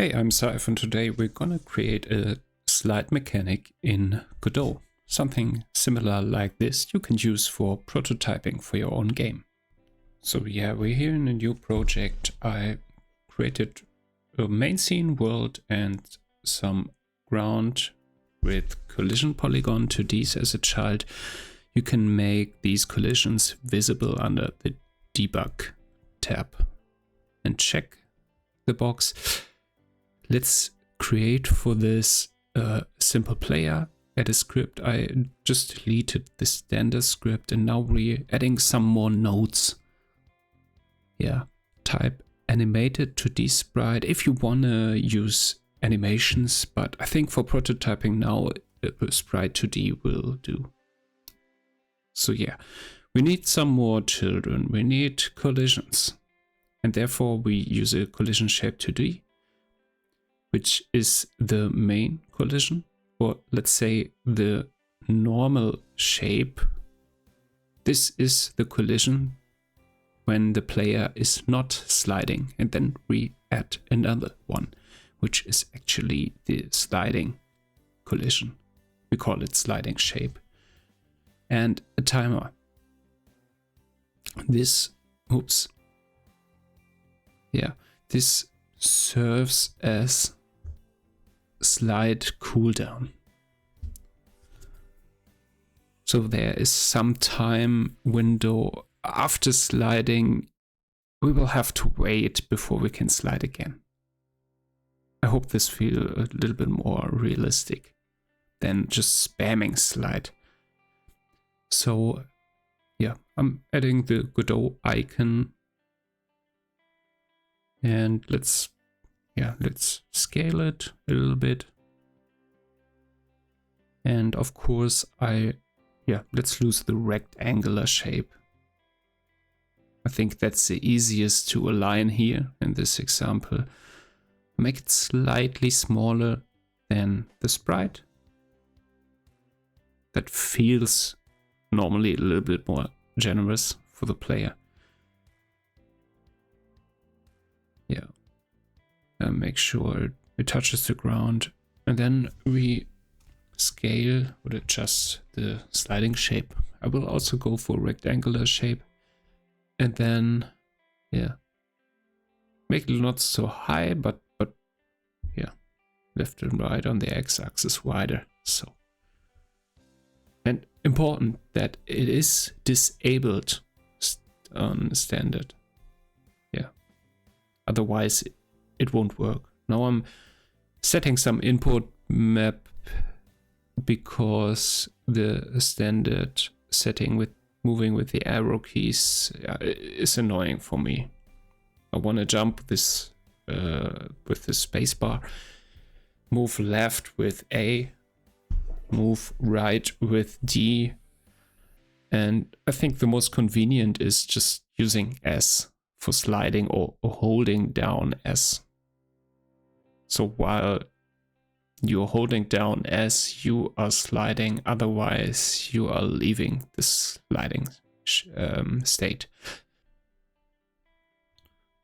Hey, I'm Saif, and today we're gonna create a slide mechanic in Godot. Something similar like this you can use for prototyping for your own game. So yeah, we're here in a new project. I created a main scene world and some ground with collision polygon 2Ds as a child. You can make these collisions visible under the debug tab and check the box. Let's create for this a simple player, add a script. I just deleted the standard script and now we're adding some more nodes. Yeah, type animated 2D sprite if you want to use animations, but I think for prototyping now sprite 2D will do. So yeah, we need some more children. We need collisions, and therefore we use a collision shape 2D, which is the main collision, or let's say the normal shape. This is the collision when the player is not sliding, and then we add another one, which is actually the sliding collision. We call it sliding shape. And a timer. This, this serves as slide cooldown. So there is some time window after sliding. We will have to wait before we can slide again. I hope this feels a little bit more realistic than just spamming slide. So yeah, I'm adding the Godot icon, and let's scale it a little bit. And of course let's lose the rectangular shape. I think that's the easiest to align here in this example. Make it slightly smaller than the sprite. That feels normally a little bit more generous for the player. Yeah. Make sure it touches the ground, and then we scale or adjust the sliding shape. I will also go for rectangular shape, and then make it not so high, but left and right on the x-axis wider. So, and important that it is disabled on standard. Yeah, otherwise it won't work. Now I'm setting some input map because the standard setting with moving with the arrow keys is annoying for me. I want to jump this with the spacebar, move left with A, move right with D, and I think the most convenient is just using S for sliding or holding down S. So while you're holding down S, you are sliding, otherwise you are leaving the sliding state.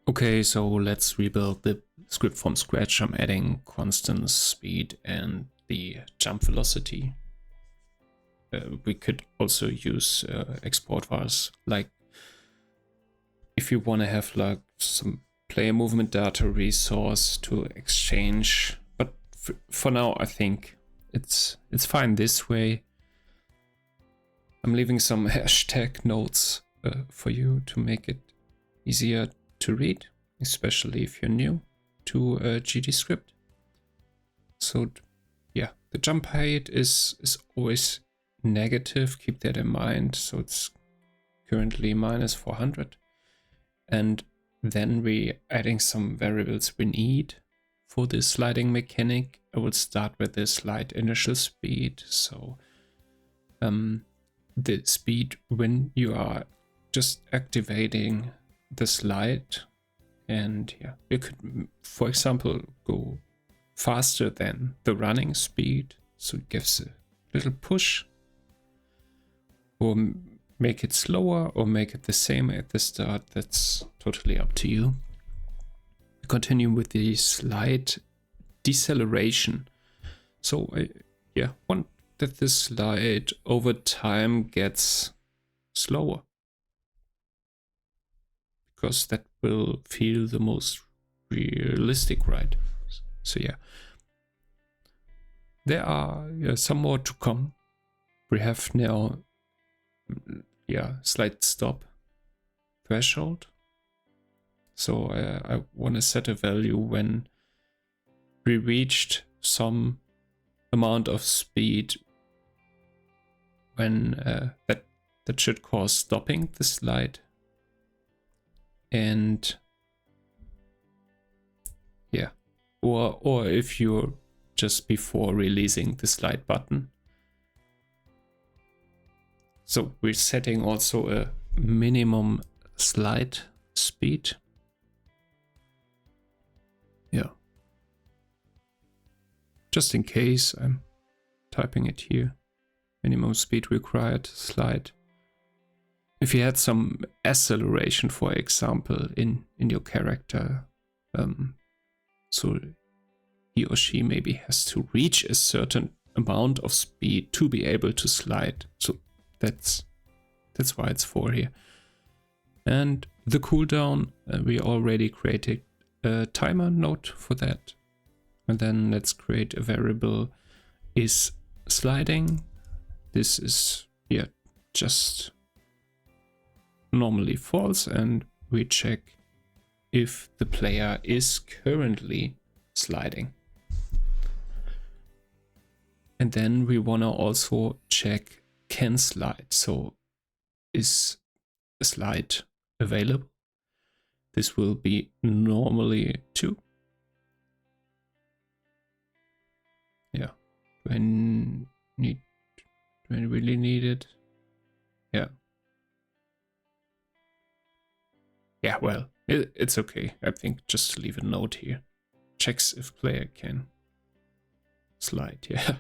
Okay, so let's rebuild the script from scratch. I'm adding constant speed and the jump velocity. We could also use export vars, like if you want to have like some player movement data resource to exchange. But for now, I think it's fine this way. I'm leaving some hashtag notes for you to make it easier to read, especially if you're new to GDScript. So yeah, the jump height is always negative, keep that in mind. So it's currently -400, and then we're adding some variables we need for the sliding mechanic. I will start with the slide initial speed. So the speed when you are just activating the slide, and yeah, you could, for example, go faster than the running speed, so it gives a little push, or make it slower or make it the same at the start. That's totally up to you. Continue with the slide deceleration. So I want that this slide over time gets slower, because that will feel the most realistic, right? So yeah, there are some more to come. We have now slide stop threshold. So I want to set a value when we reached some amount of speed, when that should cause stopping the slide. And yeah, or if you're just before releasing the slide button. So we're setting also a minimum slide speed. Yeah. Just in case, I'm typing it here. Minimum speed required slide. If you had some acceleration, for example, in your character, so he or she maybe has to reach a certain amount of speed to be able to slide. So that's why it's 4 here. And the cooldown, we already created a timer node for that. And then let's create a variable is sliding. This is just normally false, and we check if the player is currently sliding. And then we want to also check can slide. So is a slide available? This will be normally 2. Yeah, when really needed. Yeah, well, it's okay. I think just leave a note here. Checks if player can slide. Yeah.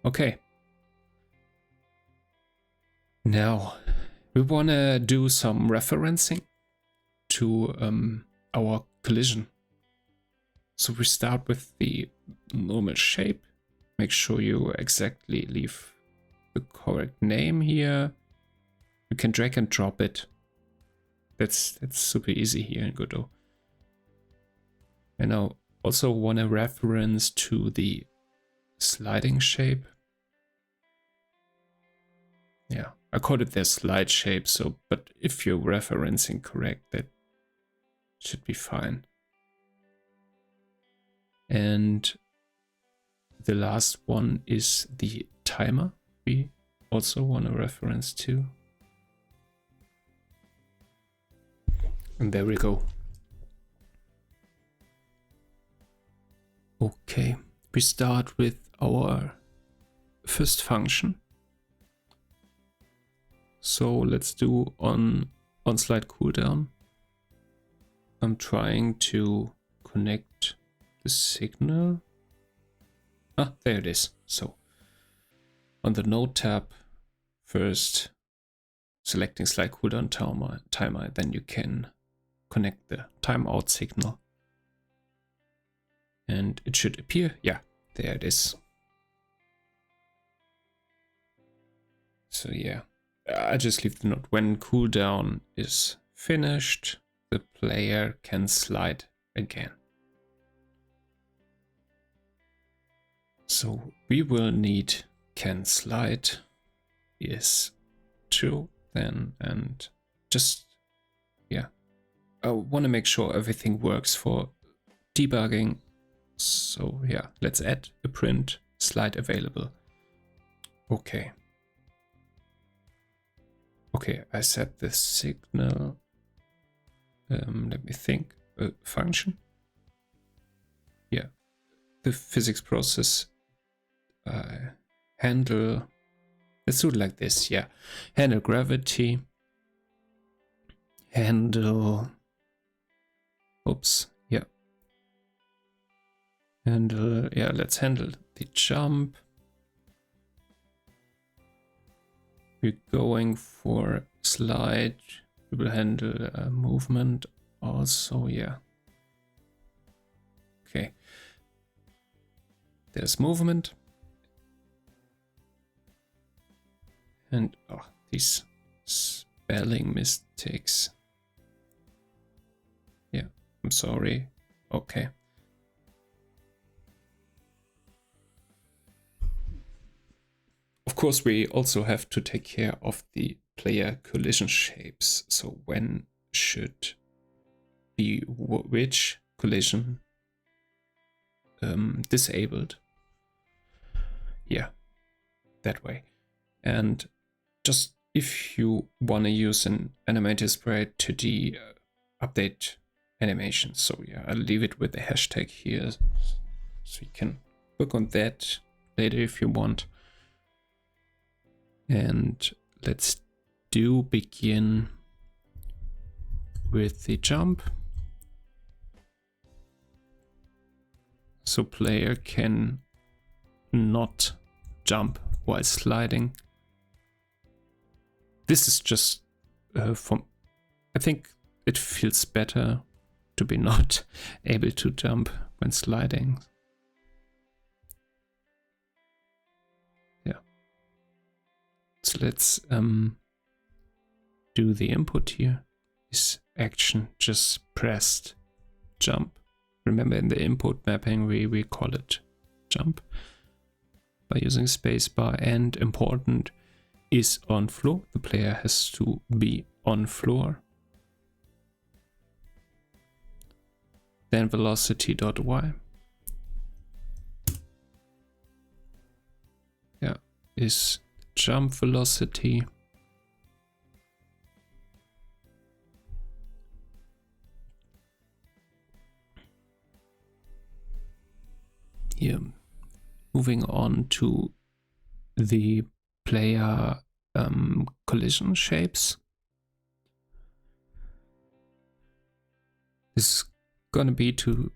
Okay. Now we want to do some referencing to our collision. So we start with the normal shape. Make sure you exactly leave the correct name here. You can drag and drop it. That's super easy here in Godot. And I also want to reference to the sliding shape. Yeah, I called it the slide shape, so but if you're referencing correct, that should be fine. And the last one is the timer. We also want to reference to. And there we go. Okay, we start with our first function. So let's do on slide cooldown. I'm trying to connect the signal. Ah, there it is. So on the node tab, first selecting slide cooldown timer, then you can connect the timeout signal. And it should appear. Yeah, there it is. So yeah, I just leave the note. When cooldown is finished, the player can slide again. So we will need can slide is true then, and just I want to make sure everything works for debugging. So yeah, let's add a print slide available. Okay, I set the signal. Let me think. Function. Yeah, the physics process handle. Let's do it like this. Yeah, handle gravity. Handle. Oops. Yeah. Handle. Yeah, let's handle the jump. We're going for slide. We will handle movement also. Yeah. Okay. there's movement. And oh, these spelling mistakes. Yeah, I'm sorry. Okay. Of course, we also have to take care of the player collision shapes. So when should be which collision disabled? Yeah, that way. And just if you want to use an animated sprite to update animation. So yeah, I'll leave it with the hashtag here. So you can work on that later if you want. And let's begin with the jump. So player can not jump while sliding. This is just I think it feels better to be not able to jump when sliding. Yeah. So let's do the input here. Is action just pressed jump? Remember in the input mapping we call it jump by using spacebar, and important is on floor. The player has to be on floor. Then velocity.y. Yeah, is jump velocity. Here, moving on to the player collision shapes. This is gonna be to,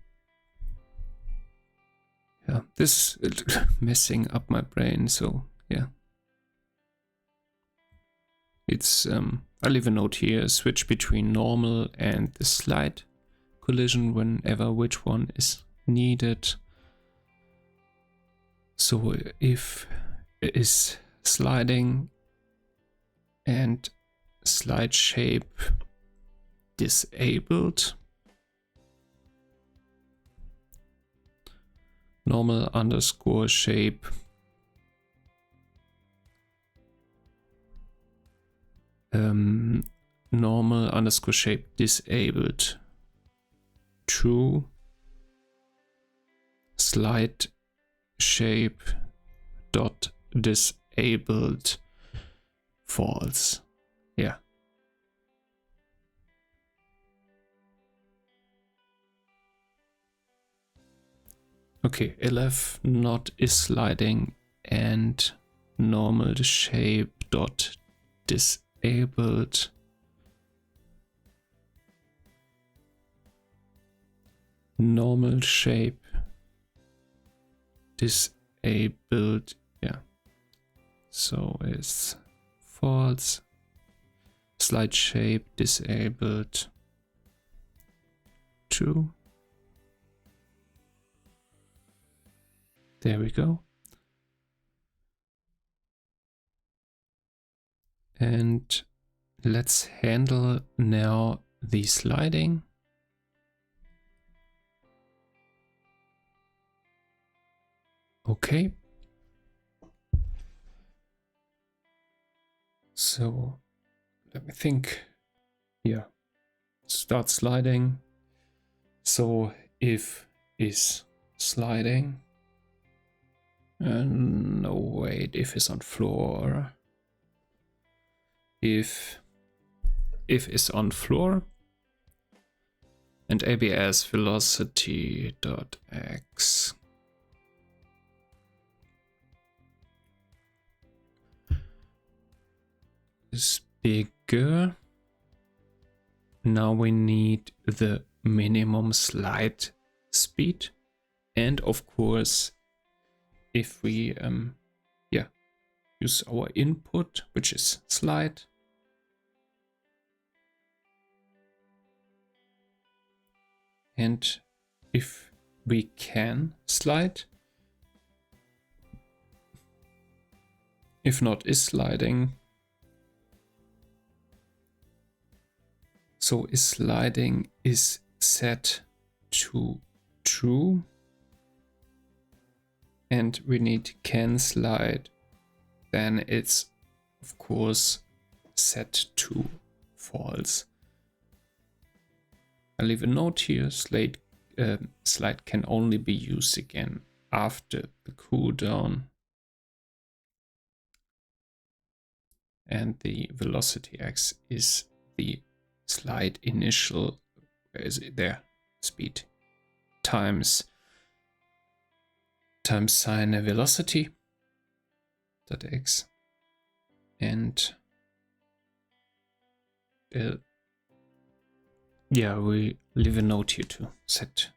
yeah, this is messing up my brain, so yeah. It's I'll leave a note here, switch between normal and the slide collision whenever which one is needed. So if it is sliding and slide shape disabled, normal underscore shape normal underscore shape disabled true, slide shape dot disabled false. Yeah. Okay, elif not is sliding and normal shape dot disabled normal shape disabled. Yeah, so it's false. Slide shape disabled true. There we go. And let's handle now the sliding. Okay. So let me think. Yeah. Start sliding. So if is sliding. No, wait, if is on floor. If is on floor. And ABS velocity dot x is bigger. Now we need the minimum slide speed, and of course if we use our input, which is slide, and if we can slide, if not is sliding. So is sliding is set to true, and we need can slide, then it's of course set to false. I leave a note here, slide can only be used again after the cooldown, and the velocity x is the slide initial, where is it there, speed times sine velocity dot x, and yeah, we leave a note here to set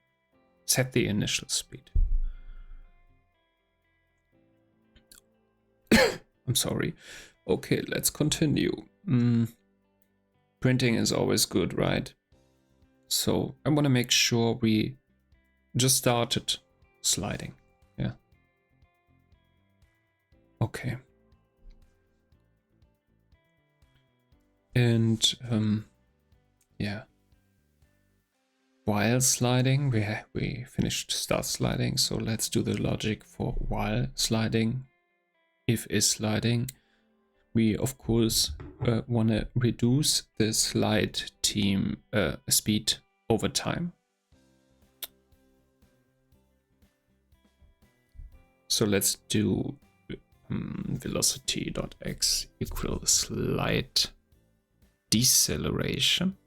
the initial speed. I'm sorry. Okay, let's continue. Printing is always good, right? So I want to make sure we just started sliding. Yeah. Okay. And yeah. While sliding, we finished start sliding, so let's do the logic for while sliding. If is sliding, we of course want to reduce the slide team speed over time. So let's do velocity.x equals slide deceleration.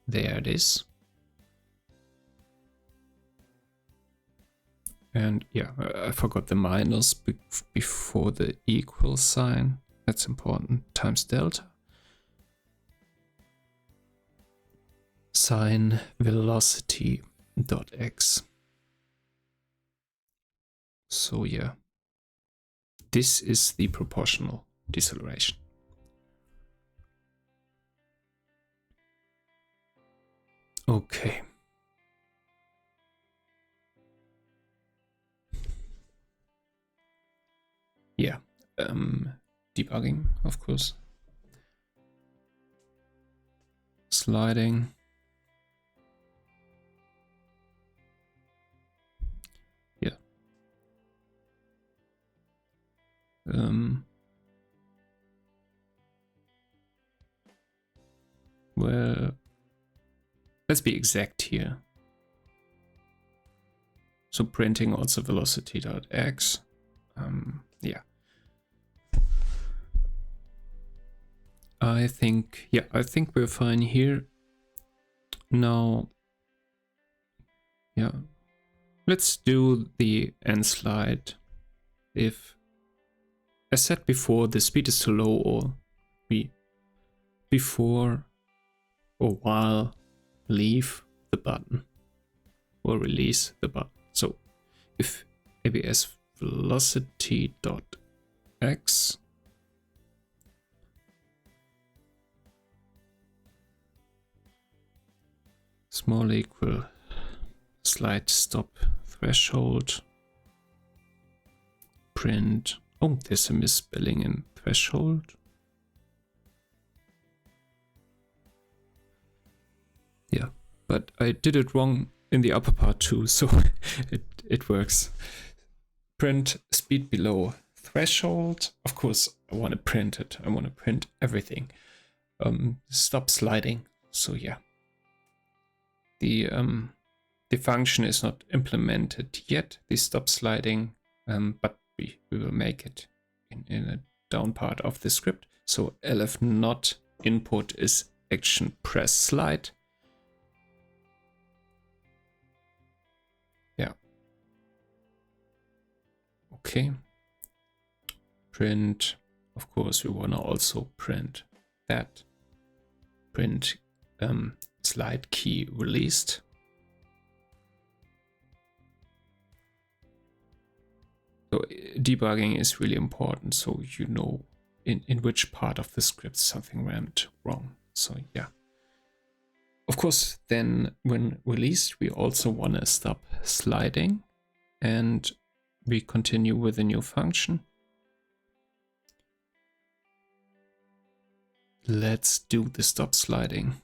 There it is. And yeah, I forgot the minus before the equal sign. That's important. Times delta. Sine velocity dot x. So yeah, this is the proportional deceleration. Okay. Yeah, debugging, of course. Sliding. Yeah. Well, let's be exact here. So printing also velocity.x. Yeah. I think we're fine here. Now, yeah, let's do the end slide. If, as said before, the speed is too low, or we before or while leave the button or release the button. So if ABS velocity.x small equal slide stop threshold print. Oh, there's a misspelling in threshold. Yeah, but I did it wrong in the upper part too, so it works. Print speed below threshold. Of course, I want to print it. I want to print everything. Stop sliding. So yeah, the function is not implemented yet. The stop sliding, but we will make it in a down part of the script. So lf not input is action press slide. Yeah. Okay. Print. Of course, we want to also print that. Print slide key released. So debugging is really important, so you know in which part of the script something went wrong. So yeah. Of course, then when released, we also want to stop sliding, and we continue with a new function. let's do the stop sliding.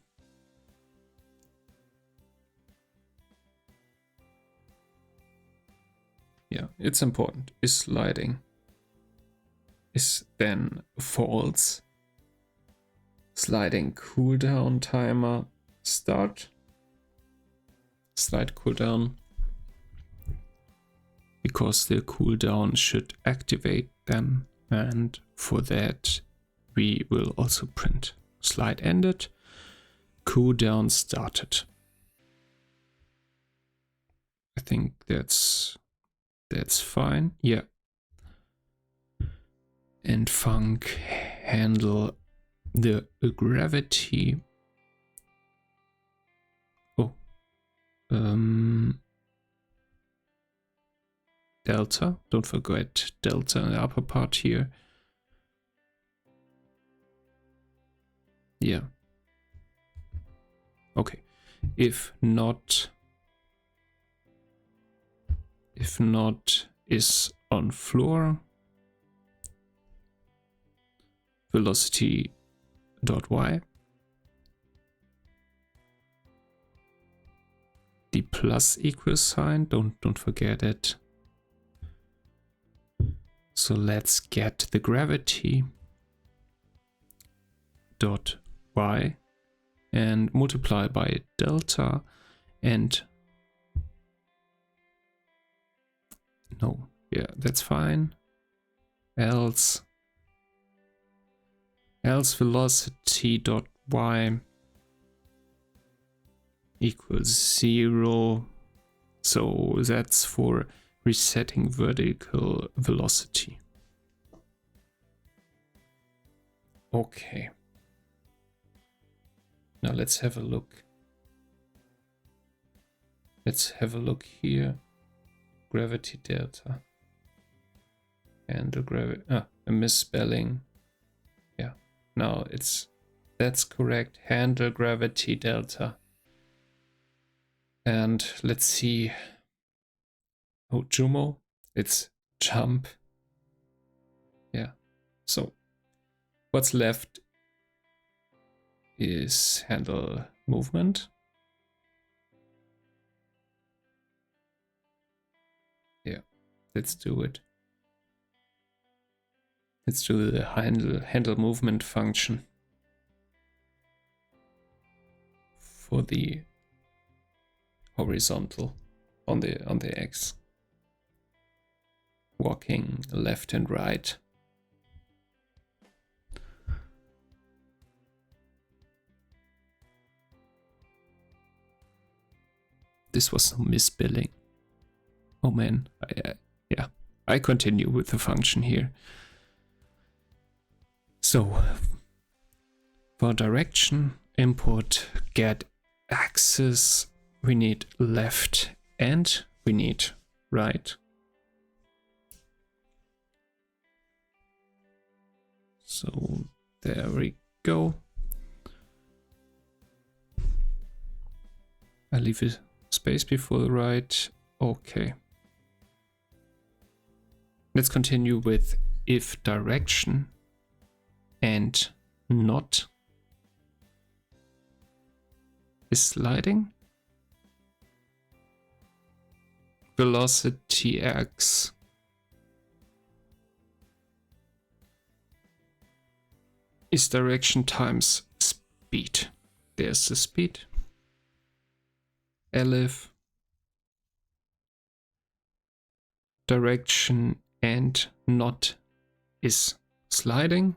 Yeah, it's important. Is sliding is then false. Sliding cooldown timer start. Slide cooldown. Because the cooldown should activate then, and for that we will also print slide ended, cooldown started. I think that's fine. Yeah. And func handle the gravity. Oh, delta. Don't forget delta in the upper part here. Yeah. Okay. If not is on floor, velocity dot y. The plus equals sign, don't forget it. So let's get the gravity dot y and multiply by delta, and no, yeah, that's fine. Else velocity dot y equals 0. So that's for resetting vertical velocity. Okay. Now let's have a look. Let's have a look here. Gravity delta. And a misspelling. Yeah. Now that's correct. Handle gravity delta. And let's see. Oh, Jumo. It's jump. Yeah. So what's left is handle movement. Yeah, let's do it. Let's do the handle movement function for the horizontal on the X. Walking left and right. This was some misspelling. Oh man, yeah. I continue with the function here. So for direction, import get axis, we need left and we need right. So there we go. I leave a space before the right. Okay. Let's continue with if direction and not is sliding. Velocity x is direction times speed. There's the speed. Elif direction and not is sliding.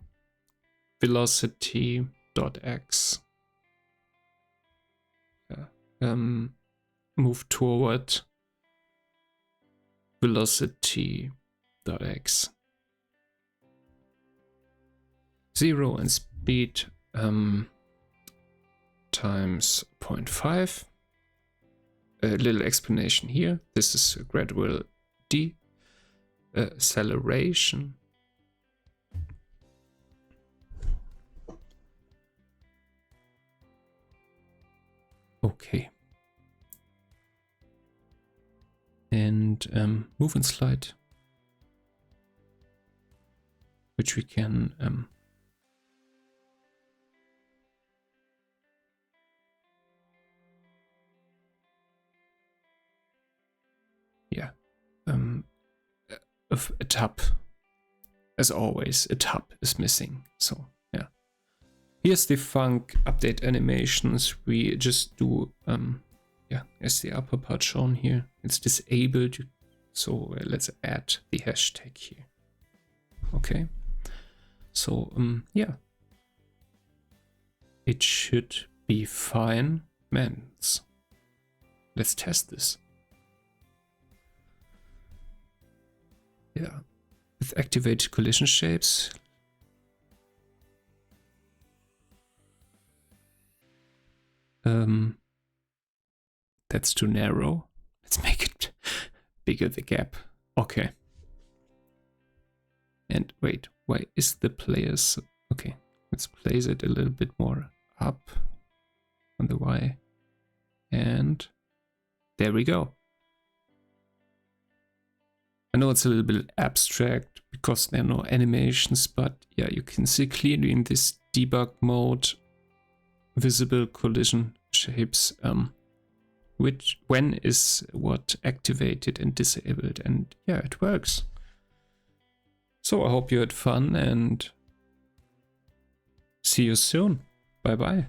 Velocity dot x move toward velocity dot x. 0 and speed times 0.5. A little explanation here. This is a gradual deceleration. Okay. And move and slide, which we can a tab. As always, a tab is missing. So yeah. Here's the func update animations. We just do as the upper part shown here. It's disabled. So let's add the hashtag here. Okay. So yeah. It should be fine. Man, let's test this. Yeah. With activated collision shapes. That's too narrow. Let's make it bigger, the gap. Okay. And wait, why is the player so... Okay, let's place it a little bit more up on the Y. And there we go. I know it's a little bit abstract because there are no animations, but yeah, you can see clearly in this debug mode visible collision shapes, when is what activated and disabled, and yeah, it works. So I hope you had fun and see you soon. Bye bye.